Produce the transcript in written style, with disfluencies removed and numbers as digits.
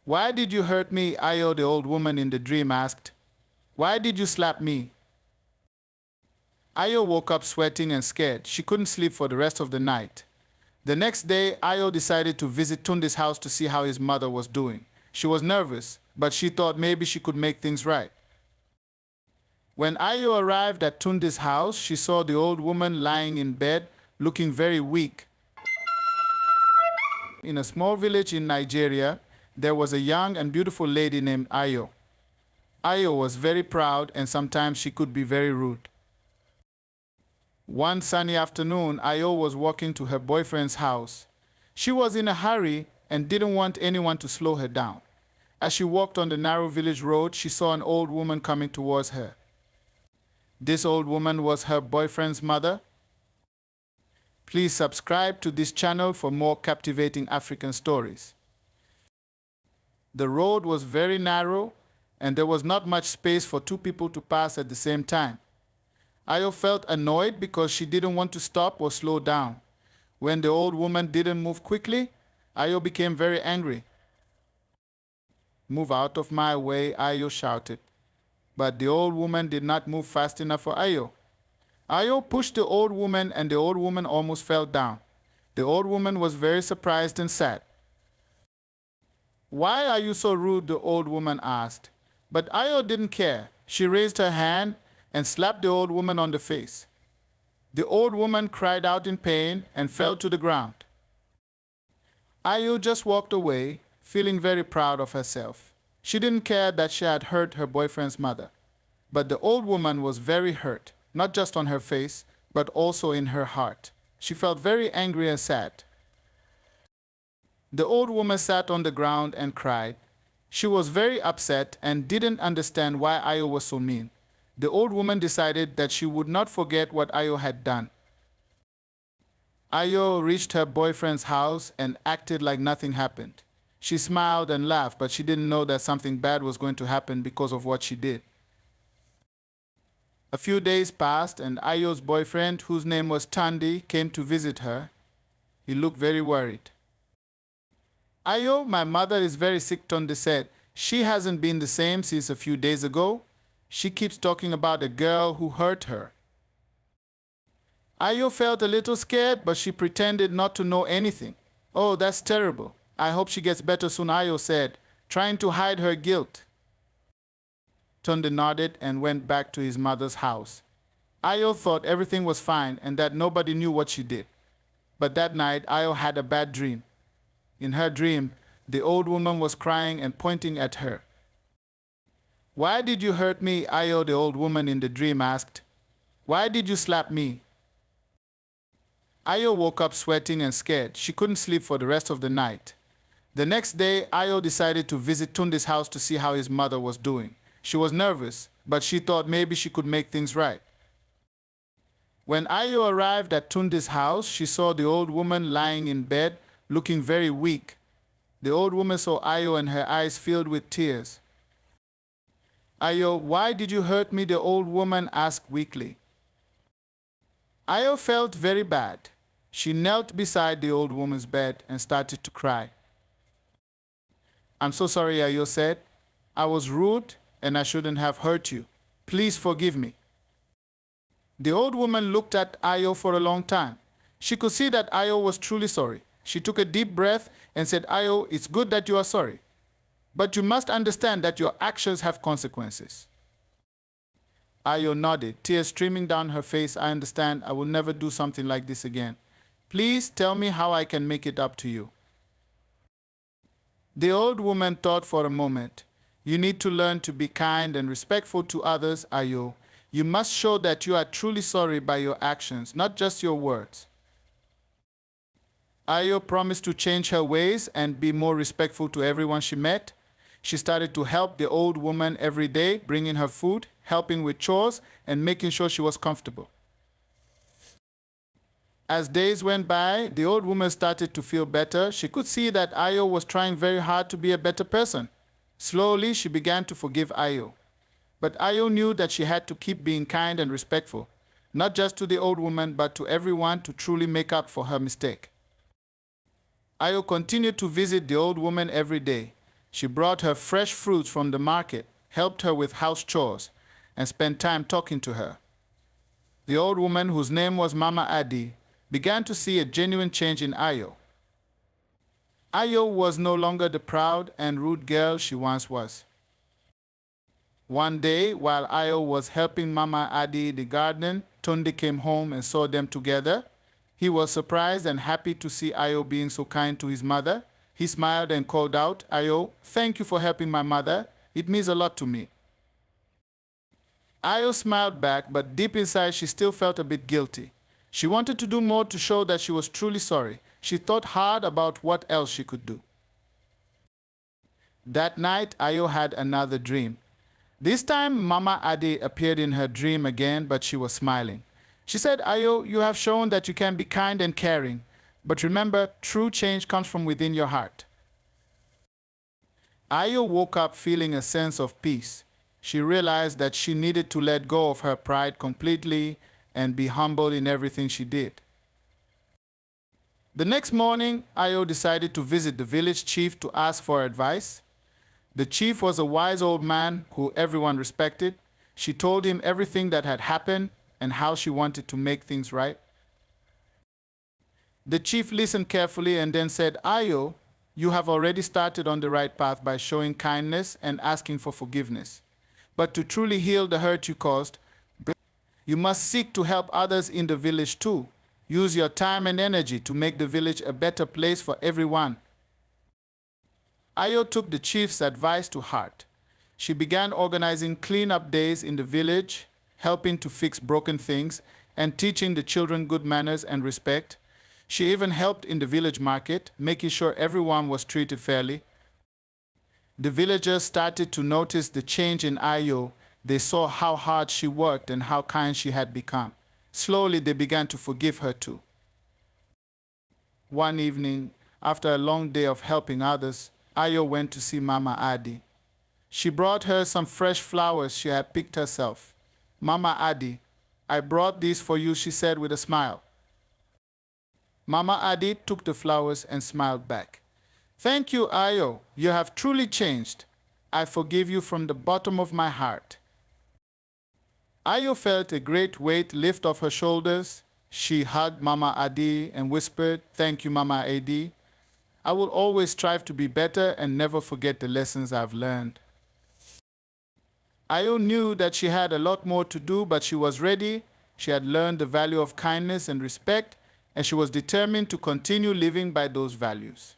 "Why did you hurt me?" Ayo, the old woman in the dream, asked. "Why did you slap me?" Ayo woke up sweating and scared. She couldn't sleep for the rest of the night. The next day, Ayo decided to visit Tunde's house to see how his mother was doing. She was nervous, but she thought maybe she could make things right. When Ayo arrived at Tunde's house, she saw the old woman lying in bed, looking very weak. In a small village in Nigeria, there was a young and beautiful lady named Ayo. Ayo was very proud, and sometimes she could be very rude. One sunny afternoon, Ayo was walking to her boyfriend's house. She was in a hurry and didn't want anyone to slow her down. As she walked on the narrow village road, she saw an old woman coming towards her. This old woman was her boyfriend's mother. Please subscribe to this channel for more captivating African stories. The road was very narrow, and there was not much space for two people to pass at the same time. Ayo felt annoyed because she didn't want to stop or slow down. When the old woman didn't move quickly, Ayo became very angry. "Move out of my way," Ayo shouted. But the old woman did not move fast enough for Ayo. Ayo pushed the old woman, and the old woman almost fell down. The old woman was very surprised and sad. "Why are you so rude?" the old woman asked. But Ayo didn't care. She raised her hand and slapped the old woman on the face. The old woman cried out in pain and fell to the ground. Ayo just walked away, feeling very proud of herself. She didn't care that she had hurt her boyfriend's mother. But the old woman was very hurt, not just on her face, but also in her heart. She felt very angry and sad. The old woman sat on the ground and cried. She was very upset and didn't understand why Ayo was so mean. The old woman decided that she would not forget what Ayo had done. Ayo reached her boyfriend's house and acted like nothing happened. She smiled and laughed, but she didn't know that something bad was going to happen because of what she did. A few days passed, and Ayo's boyfriend, whose name was Tandi, came to visit her. He looked very worried. "Ayo, my mother is very sick," Tandi said. "She hasn't been the same since a few days ago. She keeps talking about a girl who hurt her." Ayo felt a little scared, but she pretended not to know anything. "Oh, that's terrible. I hope she gets better soon," Ayo said, trying to hide her guilt. Tunde nodded and went back to his mother's house. Ayo thought everything was fine and that nobody knew what she did. But that night, Ayo had a bad dream. In her dream, the old woman was crying and pointing at her. "Why did you hurt me?" Ayo, the old woman in the dream, asked. "Why did you slap me?" Ayo woke up sweating and scared. She couldn't sleep for the rest of the night. The next day, Ayo decided to visit Tunde's house to see how his mother was doing. She was nervous, but she thought maybe she could make things right. When Ayo arrived at Tunde's house, she saw the old woman lying in bed, looking very weak. The old woman saw Ayo and her eyes filled with tears. "Ayo, why did you hurt me?" the old woman asked weakly. Ayo felt very bad. She knelt beside the old woman's bed and started to cry. "I'm so sorry," Ayo said. "I was rude and I shouldn't have hurt you. Please forgive me." The old woman looked at Ayo for a long time. She could see that Ayo was truly sorry. She took a deep breath and said, "Ayo, it's good that you are sorry. But you must understand that your actions have consequences." Ayo nodded, tears streaming down her face. "I understand. I will never do something like this again. Please tell me how I can make it up to you." The old woman thought for a moment. "You need to learn to be kind and respectful to others, Ayo. You must show that you are truly sorry by your actions, not just your words." Ayo promised to change her ways and be more respectful to everyone she met. She started to help the old woman every day, bringing her food, helping with chores, and making sure she was comfortable. As days went by, the old woman started to feel better. She could see that Ayo was trying very hard to be a better person. Slowly, she began to forgive Ayo. But Ayo knew that she had to keep being kind and respectful, not just to the old woman, but to everyone, to truly make up for her mistake. Ayo continued to visit the old woman every day. She brought her fresh fruits from the market, helped her with house chores, and spent time talking to her. The old woman, whose name was Mama Adi, began to see a genuine change in Ayo. Ayo was no longer the proud and rude girl she once was. One day, while Ayo was helping Mama Adi in the garden, Tunde came home and saw them together. He was surprised and happy to see Ayo being so kind to his mother. He smiled and called out, "Ayo, thank you for helping my mother. It means a lot to me." Ayo smiled back, but deep inside she still felt a bit guilty. She wanted to do more to show that she was truly sorry. She thought hard about what else she could do. That night, Ayo had another dream. This time, Mama Adi appeared in her dream again, but she was smiling. She said, "Ayo, you have shown that you can be kind and caring. But remember, true change comes from within your heart." Ayo woke up feeling a sense of peace. She realized that she needed to let go of her pride completely and be humble in everything she did. The next morning, Ayo decided to visit the village chief to ask for advice. The chief was a wise old man who everyone respected. She told him everything that had happened and how she wanted to make things right. The chief listened carefully and then said, "Ayo, you have already started on the right path by showing kindness and asking for forgiveness. But to truly heal the hurt you caused, you must seek to help others in the village too. Use your time and energy to make the village a better place for everyone." Ayo took the chief's advice to heart. She began organizing clean-up days in the village, helping to fix broken things, and teaching the children good manners and respect. She even helped in the village market, making sure everyone was treated fairly. The villagers started to notice the change in Ayo. They saw how hard she worked and how kind she had become. Slowly, they began to forgive her too. One evening, after a long day of helping others, Ayo went to see Mama Adi. She brought her some fresh flowers she had picked herself. "Mama Adi, I brought these for you," she said with a smile. Mama Adi took the flowers and smiled back. "Thank you, Ayo. You have truly changed. I forgive you from the bottom of my heart." Ayo felt a great weight lift off her shoulders. She hugged Mama Adi and whispered, "Thank you, Mama Adi. I will always strive to be better and never forget the lessons I've learned." Ayo knew that she had a lot more to do, but she was ready. She had learned the value of kindness and respect, and she was determined to continue living by those values.